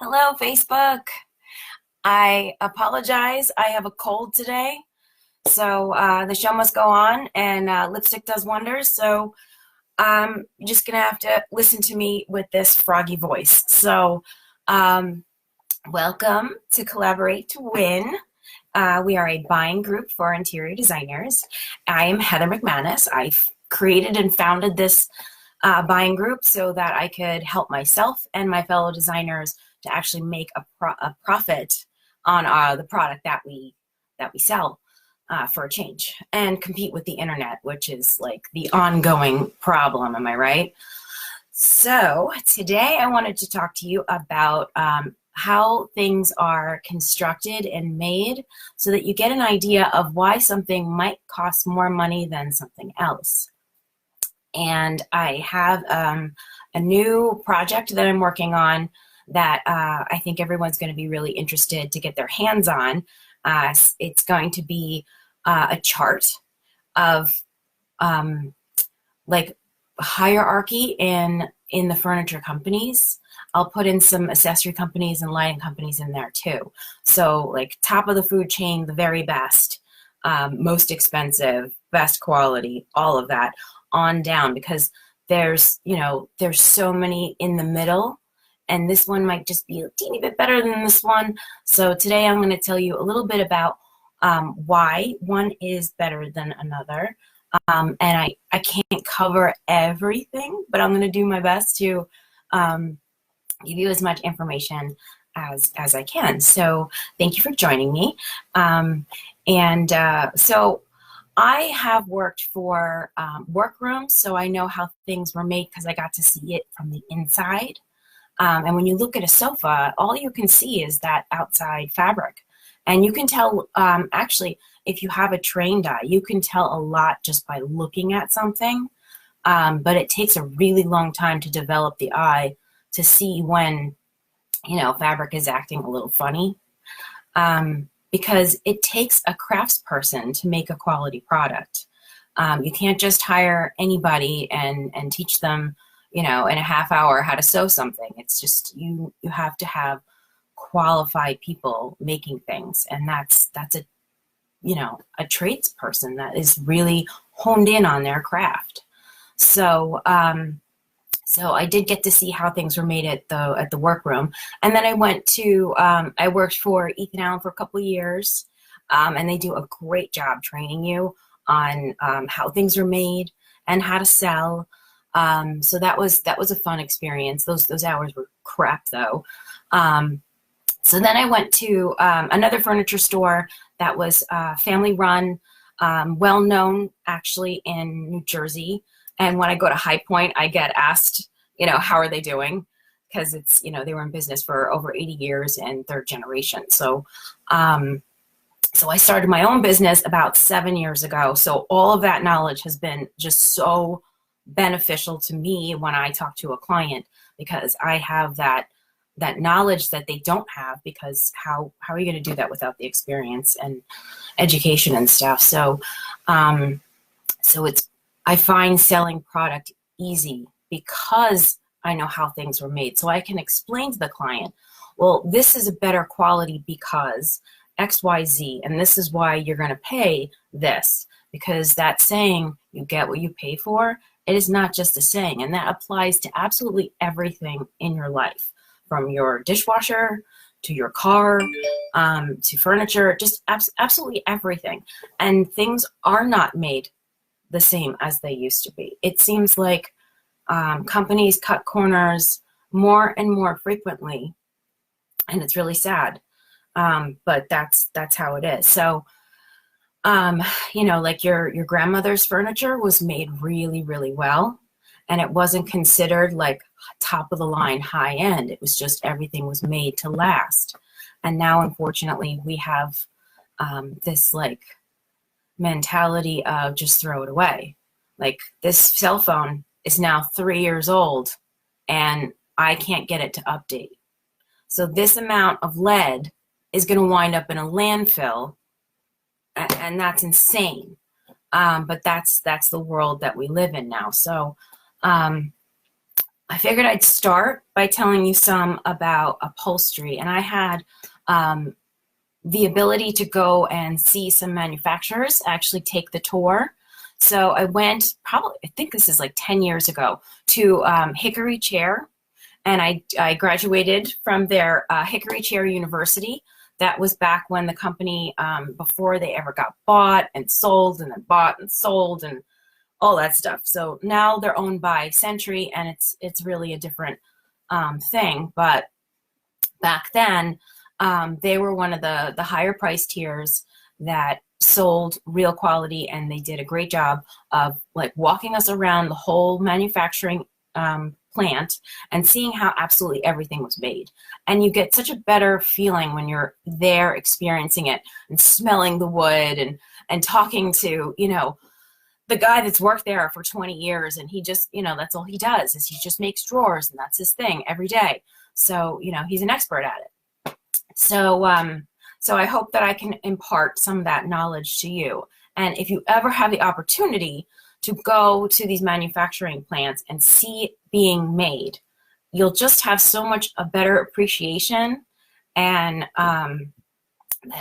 Hello, Facebook. I apologize. I have a cold today, so the show must go on, and lipstick does wonders. So you're just gonna have to listen to me with this froggy voice. So, um, welcome to Collaborate to Win. We are a buying group for interior designers. I am Heather McManus. I created and founded this buying group so that I could help myself and my fellow designers to actually make a profit on the product that we sell for a change, and compete with the internet, which is like the ongoing problem. Am I right? So today I wanted to talk to you about how things are constructed and made so that you get an idea of why something might cost more money than something else. And I have a new project that I'm working on that I think everyone's going to be really interested to get their hands on. It's going to be a chart of like hierarchy in the furniture companies. I'll put in some accessory companies and lighting companies in there too. So like top of the food chain, the very best, most expensive, best quality, all of that on down, because there's so many in the middle, and this one might just be a teeny bit better than this one. So today I'm going to tell you a little bit about why one is better than another. And I can't cover everything, but I'm going to do my best to give you as much information as I can. So thank you for joining me. So I have worked for workrooms, so I know how things were made because I got to see it from the inside. And when you look at a sofa, all you can see is that outside fabric. And you can tell, actually, if you have a trained eye, you can tell a lot just by looking at something. But it takes a really long time to develop the eye to see when, fabric is acting a little funny. Because it takes a craftsperson to make a quality product. You can't just hire anybody and teach them, in a half hour how to sew something. It's just you have to have qualified people making things, and that's a tradesperson that is really honed in on their craft. So so I did get to see how things were made at the workroom, and then I went to I worked for Ethan Allen for a couple of years, and they do a great job training you on how things are made and how to sell. So that was a fun experience. Those hours were crap though. So then I went to another furniture store that was family run, well known actually in New Jersey. And when I go to High Point, I get asked, how are they doing? Because it's, they were in business for over 80 years and third generation. So, so I started my own business about 7 years ago. So all of that knowledge has been just so beneficial to me when I talk to a client, because I have that knowledge that they don't have, because how are you going to do that without the experience and education and stuff? So, I find selling product easy because I know how things were made. So I can explain to the client, well, this is a better quality because X, Y, Z, and this is why you're going to pay this. Because that saying, you get what you pay for, it is not just a saying. And that applies to absolutely everything in your life, from your dishwasher to your car, to furniture, just absolutely everything. And things are not made the same as they used to be. It seems like companies cut corners more and more frequently, and it's really sad. But that's how it is. So, like your grandmother's furniture was made really, really well, and it wasn't considered like top of the line, high end. It was just everything was made to last. And now, unfortunately, we have this like mentality of just throw it away. Like, this cell phone is now 3 years old and I can't get it to update. So this amount of lead is going to wind up in a landfill, and that's insane. But that's the world that we live in now. So I figured I'd start by telling you some about upholstery. And I had the ability to go and see some manufacturers, actually take the tour. So I went probably, I think this is like 10 years ago, to Hickory Chair. And I graduated from their Hickory Chair University. That was back when the company, before they ever got bought and sold and then bought and sold and all that stuff. So now they're owned by Century, and it's really a different thing. But back then, they were one of the higher price tiers that sold real quality, and they did a great job of like walking us around the whole manufacturing plant and seeing how absolutely everything was made. And you get such a better feeling when you're there experiencing it and smelling the wood and talking to, you know, the guy that's worked there for 20 years, and he just, you know, that's all he does is he just makes drawers, and that's his thing every day. So, you know, he's an expert at it. So, so I hope that I can impart some of that knowledge to you. And if you ever have the opportunity to go to these manufacturing plants and see it being made, you'll just have so much a better appreciation and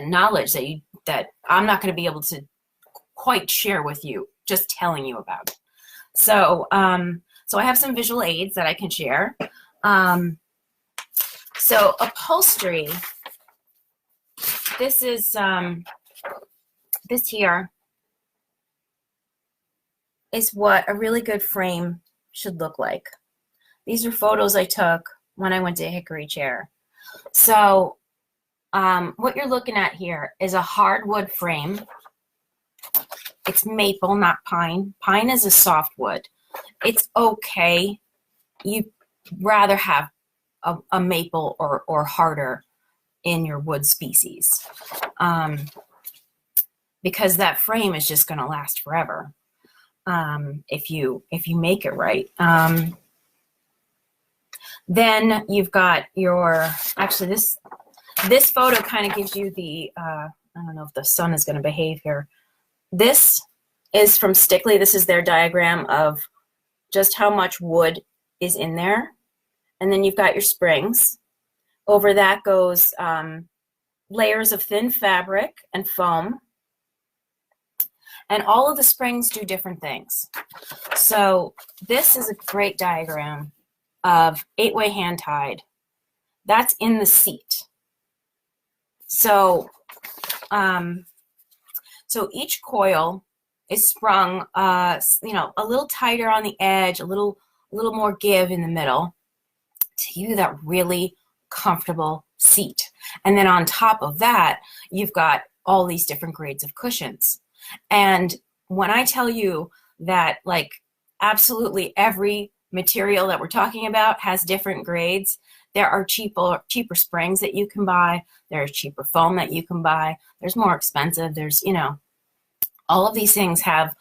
knowledge that I'm not going to be able to quite share with you, just telling you about it. So, so I have some visual aids that I can share. So upholstery, this is, this here is what a really good frame should look like. These are photos I took when I went to Hickory Chair. So what you're looking at here is a hardwood frame. It's maple, not pine. Pine is a softwood. It's okay. You'd rather have a maple or harder in your wood species, because that frame is just going to last forever if you make it right. Then you've got your, actually this photo kind of gives you the, I don't know if the sun is going to behave here. This is from Stickley. This is their diagram of just how much wood is in there. And then you've got your springs. Over that goes layers of thin fabric and foam. And all of the springs do different things. So this is a great diagram of 8-way hand tied. That's in the seat. So, so each coil is sprung, you know, a little tighter on the edge, a little more give in the middle to give you that really comfortable seat. And then on top of that, you've got all these different grades of cushions. And when I tell you that, like, absolutely every material that we're talking about has different grades, there are cheaper springs that you can buy. There's cheaper foam that you can buy. There's more expensive. There's, you know, all of these things have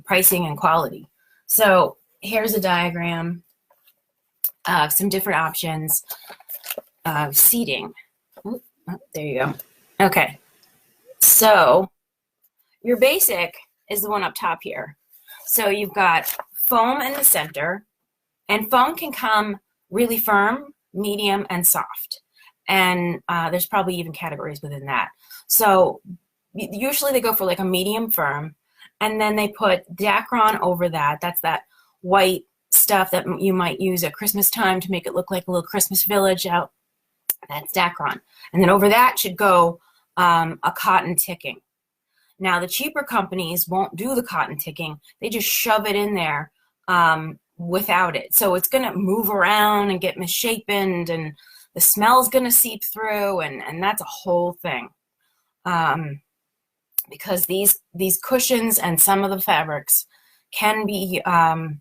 pricing and quality. So here's a diagram of some different options of seating. Oh, there you go. Okay. So your basic is the one up top here. So you've got foam in the center, and foam can come really firm, medium, and soft. And there's probably even categories within that. So usually they go for like a medium firm, and then they put Dacron over that. That's that white stuff that you might use at Christmas time to make it look like a little Christmas village out. That's Dacron. And then over that should go a cotton ticking. Now the cheaper companies won't do the cotton ticking. They just shove it in there without it. So it's going to move around and get misshapen, and the smell's going to seep through, and that's a whole thing. Because these cushions and some of the fabrics can be a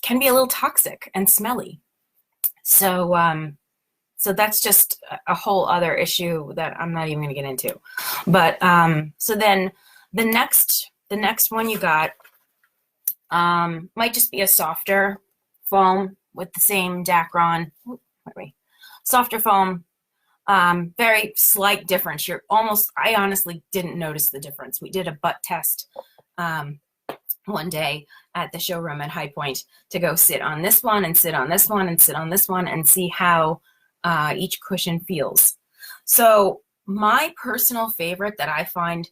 little toxic and smelly. So so that's just a whole other issue that I'm not even going to get into. But so then the next one you got might just be a softer foam with the same Dacron. Softer foam. Very slight difference. I honestly didn't notice the difference. We did a butt test when one day at the showroom at High Point to go sit on this one and sit on this one and sit on this one and see how each cushion feels. So my personal favorite that I find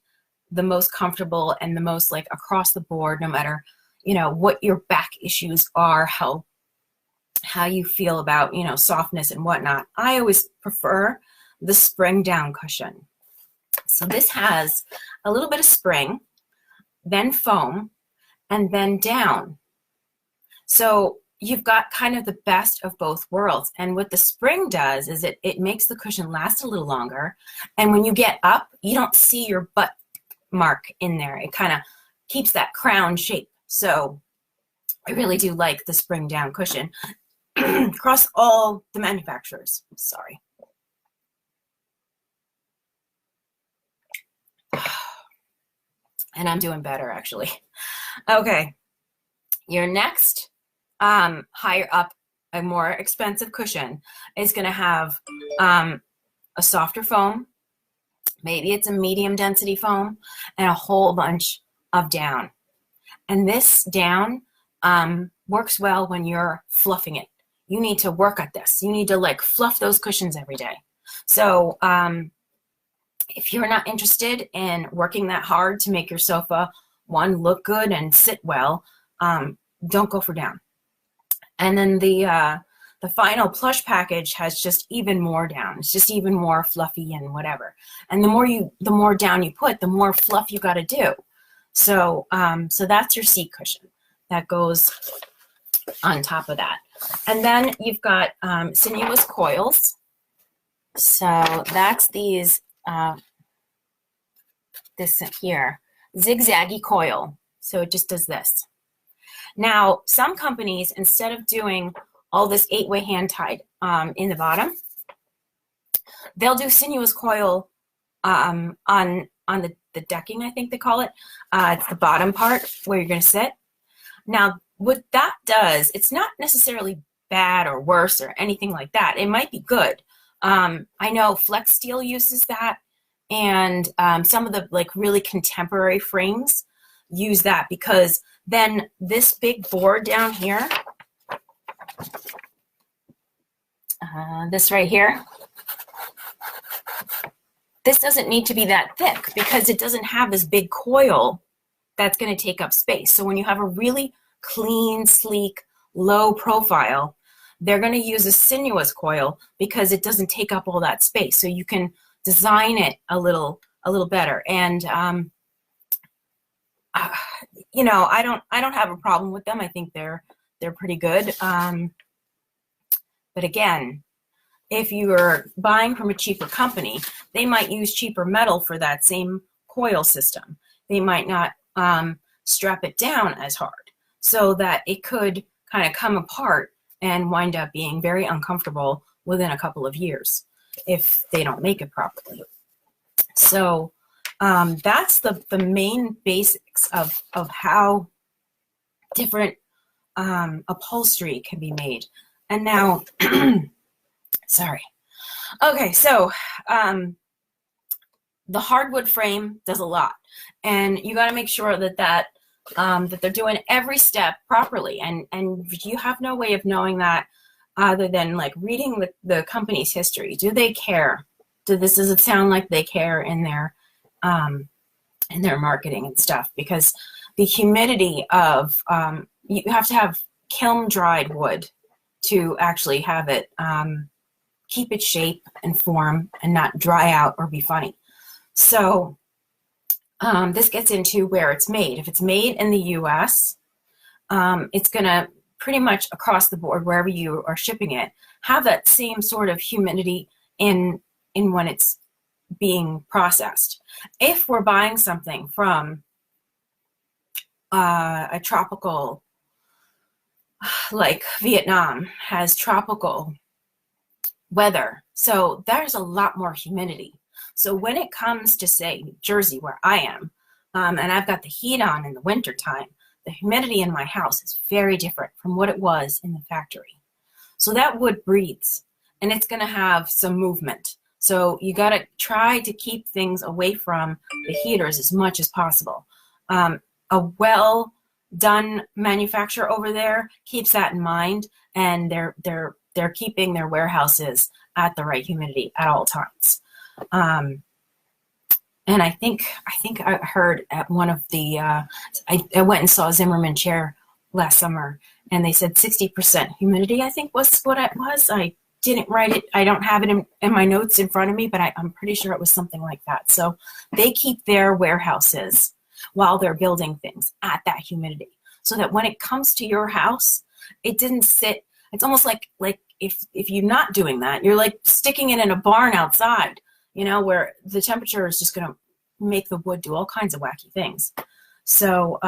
the most comfortable and the most like across the board, no matter, you know, what your back issues are, how you feel about, you know, softness and whatnot, I always prefer the spring down cushion. So this has a little bit of spring, then foam, and then down. So you've got kind of the best of both worlds. And what the spring does is it makes the cushion last a little longer. And when you get up, you don't see your butt mark in there. It kind of keeps that crown shape. So I really do like the spring down cushion across all the manufacturers. Sorry. And I'm doing better, actually. Okay. Your next higher up, a more expensive cushion is going to have a softer foam. Maybe it's a medium density foam and a whole bunch of down. And this down works well when you're fluffing it. You need to work at this. You need to like fluff those cushions every day. So if you're not interested in working that hard to make your sofa, one, look good and sit well, don't go for down. And then the final plush package has just even more down. It's just even more fluffy and whatever. And the more down you put, the more fluff you got to do. So so that's your seat cushion that goes on top of that. And then you've got Sinuous Coils. So that's these this here, zigzaggy coil. So it just does this. Now, some companies, instead of doing all this 8-way hand tied in the bottom, they'll do sinuous coil on the decking, I think they call it. It's the bottom part where you're going to sit. Now, what that does, it's not necessarily bad or worse or anything like that. It might be good. I know Flex Steel uses that, and some of the like really contemporary frames use that, because then this big board down here, this right here, this doesn't need to be that thick because it doesn't have this big coil that's going to take up space. So when you have a really clean, sleek, low profile, they're going to use a sinuous coil because it doesn't take up all that space. So you can design it a little better. And you know, I don't have a problem with them. I think they're pretty good. But again, if you're buying from a cheaper company, they might use cheaper metal for that same coil system. They might not strap it down as hard, so that it could kind of come apart and wind up being very uncomfortable within a couple of years if they don't make it properly. So that's the main basics of how different upholstery can be made. And now, sorry. Okay, so the hardwood frame does a lot, and you got to make sure that they're doing every step properly, and you have no way of knowing that other than like reading the company's history. Do they care? Does it sound like they care in their marketing and stuff? Because the humidity of you have to have kiln dried wood to actually have it keep its shape and form and not dry out or be funny. So this gets into where it's made. If it's made in the US, it's going to pretty much across the board, wherever you are shipping it, have that same sort of humidity in when it's being processed. If we're buying something from a tropical, like Vietnam has tropical weather, so there's a lot more humidity. So when it comes to, say, New Jersey, where I am, and I've got the heat on in the wintertime, the humidity in my house is very different from what it was in the factory. So that wood breathes, and it's going to have some movement. So you got to try to keep things away from the heaters as much as possible. A well done manufacturer over there keeps that in mind, and they're keeping their warehouses at the right humidity at all times. And I think I heard at one of the I went and saw Zimmerman chair last summer, and they said 60% humidity, I think was what it was. I didn't write it. I don't have it in my notes in front of me, but I'm pretty sure it was something like that. So they keep their warehouses while they're building things at that humidity, so that when it comes to your house, it didn't sit. It's almost like if you're not doing that, you're like sticking it in a barn outside, where the temperature is just going to make the wood do all kinds of wacky things. So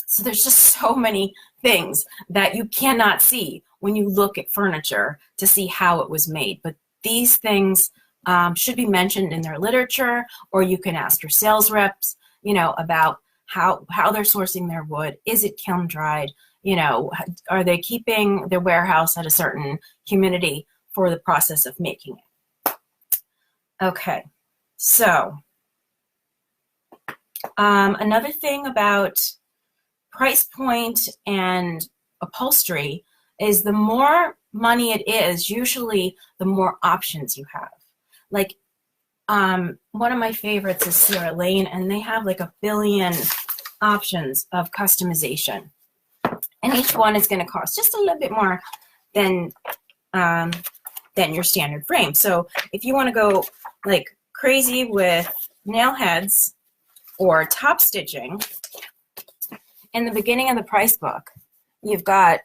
so there's just so many things that you cannot see when you look at furniture to see how it was made. But these things should be mentioned in their literature, or you can ask your sales reps, about how they're sourcing their wood. Is it kiln dried? Are they keeping their warehouse at a certain humidity for the process of making it? Okay, so another thing about price point and upholstery is the more money it is, usually the more options you have. Like one of my favorites is Sierra Lane, and they have like 1 billion options of customization. And each one is going to cost just a little bit more than your standard frame. So if you want to go like crazy with nail heads or top stitching, in the beginning of the price book, you've got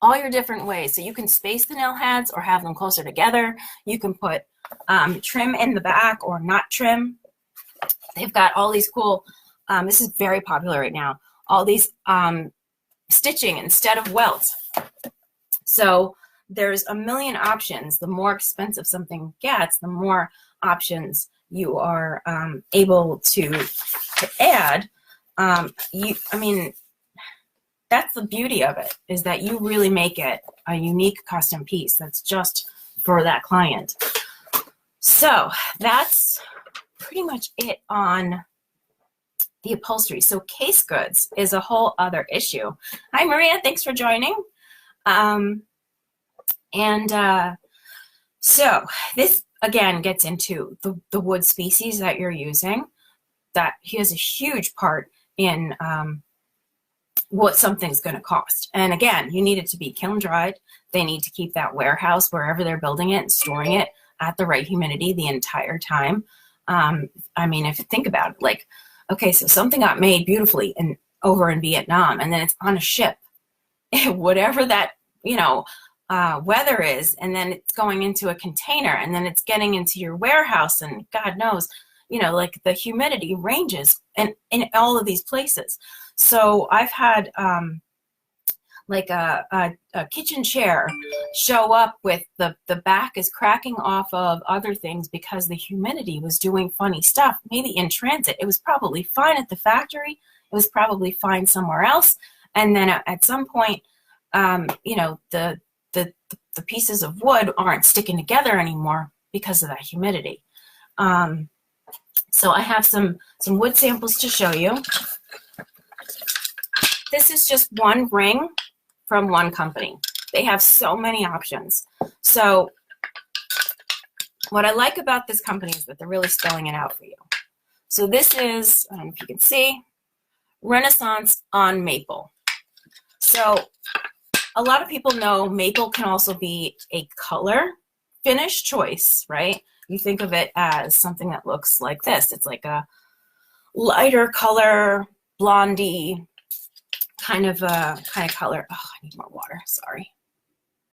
all your different ways. So you can space the nail heads or have them closer together. You can put trim in the back or not trim. They've got all these cool, this is very popular right now, all these stitching instead of welts. So there's 1 million options. The more expensive something gets, the more options you are able to add. That's the beauty of it, is that you really make it a unique custom piece that's just for that client. So that's pretty much it on the upholstery. So case goods is a whole other issue. Hi, Maria. Thanks for joining. So this, again, gets into the wood species that you're using. That has a huge part in what something's going to cost. And again, you need it to be kiln dried. They need to keep that warehouse, wherever they're building it and storing it, at the right humidity the entire time. If you think about it, like, okay, so something got made beautifully over in Vietnam, and then it's on a ship, whatever that, weather is, and then it's going into a container, and then it's getting into your warehouse, and God knows, like the humidity ranges in all of these places. So I've had like a kitchen chair show up with the back is cracking off of other things because the humidity was doing funny stuff. Maybe in transit, it was probably fine at the factory. It was probably fine somewhere else. And then at some point, the pieces of wood aren't sticking together anymore because of that humidity. So I have some wood samples to show you. This is just one ring from one company. They have so many options. So what I like about this company is that they're really spelling it out for you. So this is, I don't know if you can see, Renaissance on maple. So a lot of people know maple can also be a color finish choice, right? You think of it as something that looks like this. It's like a lighter color, blondie kind of color. Oh, I need more water. Sorry.